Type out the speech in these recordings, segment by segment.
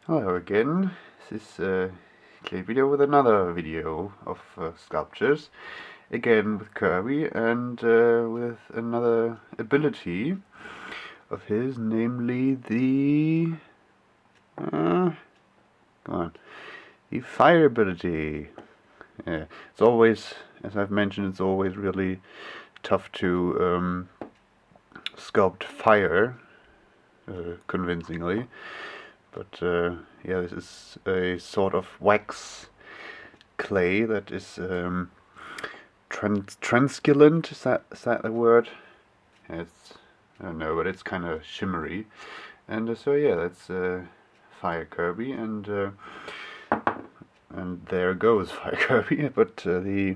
Hello again, this is ClayPita with another video of sculptures, again with Kirby and with another ability of his, namely the the fire ability. It's always, as I've mentioned, it's always really tough to sculpt fire convincingly. But yeah, this is a sort of wax clay that is translucent. Is that the word? Yeah, I don't know, but it's kind of shimmery. And so yeah, that's Fire Kirby, and there goes Fire Kirby. But the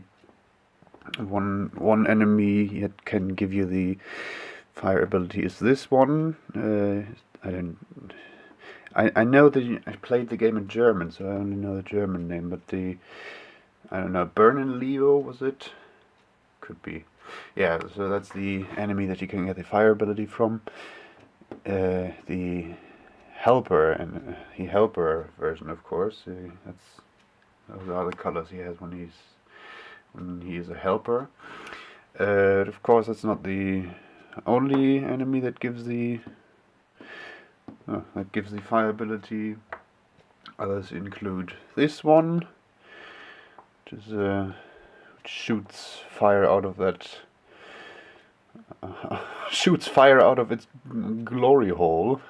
one enemy that can give you the fire ability is this one. I know that I played the game in German, so I only know the German name, but I don't know, Burnin' Leo, was it? Could be. Yeah, so that's the enemy that you can get the fire ability from. The helper, and the helper version, of course, those are the colors he has when he is a helper. Of course, that's not the only enemy that gives the fire ability. Others include this one, which shoots fire out of its glory hole.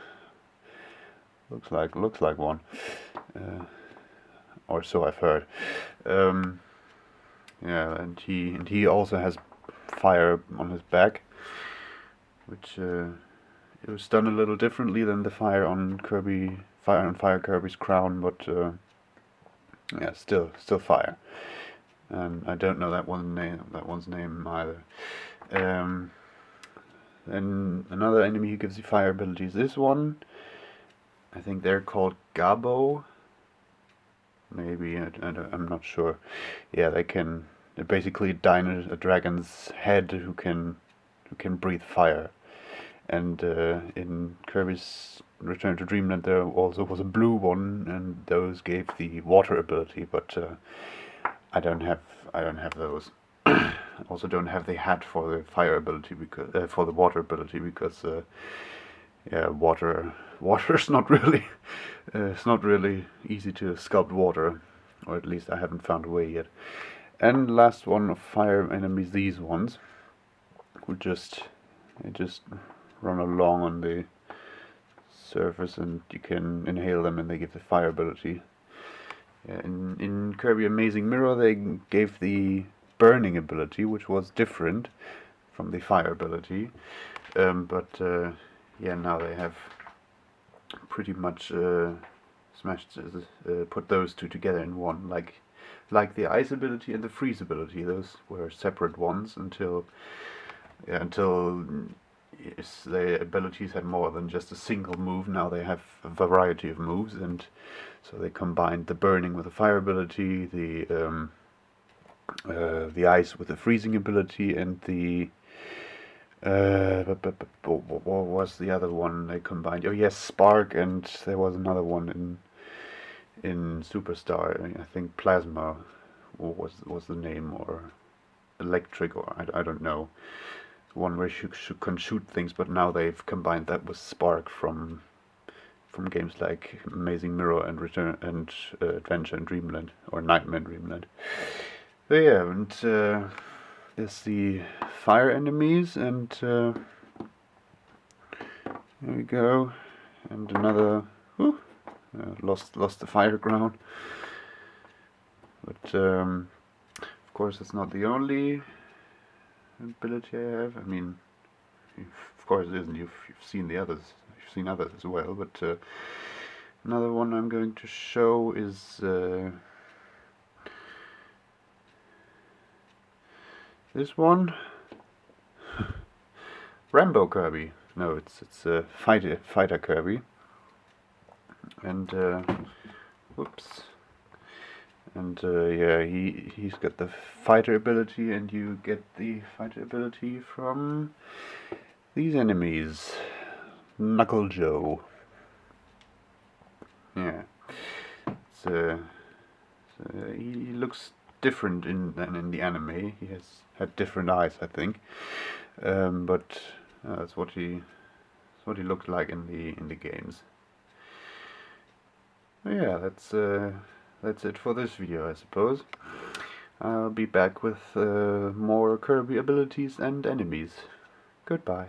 Looks like one, or so I've heard. Yeah, and he also has fire on his back, which it was done a little differently than the fire on Fire Kirby's crown, but yeah, still fire. And I don't know that one's name either. Then another enemy who gives you fire ability is this one. I think they're called Gabo. Maybe I'm not sure. Yeah, they're basically a dragon's head who can breathe fire. And in Kirby's Return to Dreamland there also was a blue one, and those gave the water ability, but I don't have those. Also don't have the hat for the fire ability, because for the water ability, because yeah, water's not really it's not really easy to sculpt water, or at least I haven't found a way yet. And last one of fire enemies, these ones, who just run along on the surface, and you can inhale them, and they give the fire ability. In Kirby Amazing Mirror, they gave the burning ability, which was different from the fire ability. But yeah, now they have pretty much put those two together in one, like the ice ability and the freeze ability. Those were separate ones until yes, the abilities had more than just a single move. Now they have a variety of moves, and so they combined the burning with the fire ability, the ice with the freezing ability, and the what was the other one they combined? Oh yes, Spark, and there was another one in Superstar. I think Plasma was the name, or Electric, or I don't know. One where you can shoot things, but now they've combined that with Spark from games like Amazing Mirror and Return and Adventure in Dreamland, or Nightmare in Dreamland. So yeah, and there's the fire enemies, and there we go, and another. Lost the fire ground, but of course it's not the only ability I have. I mean, of course it isn't. You've seen the others. You've seen others as well. But another one I'm going to show is this one, Rambo Kirby. No, it's Fighter Kirby. And whoops. And yeah, he's got the fighter ability, and you get the fighter ability from these enemies. Knuckle Joe. Yeah. So he looks different than in the anime. He has had different eyes, I think. But that's what he looked like in the games. Yeah, that's it for this video, I suppose. I'll be back with more Kirby abilities and enemies. Goodbye.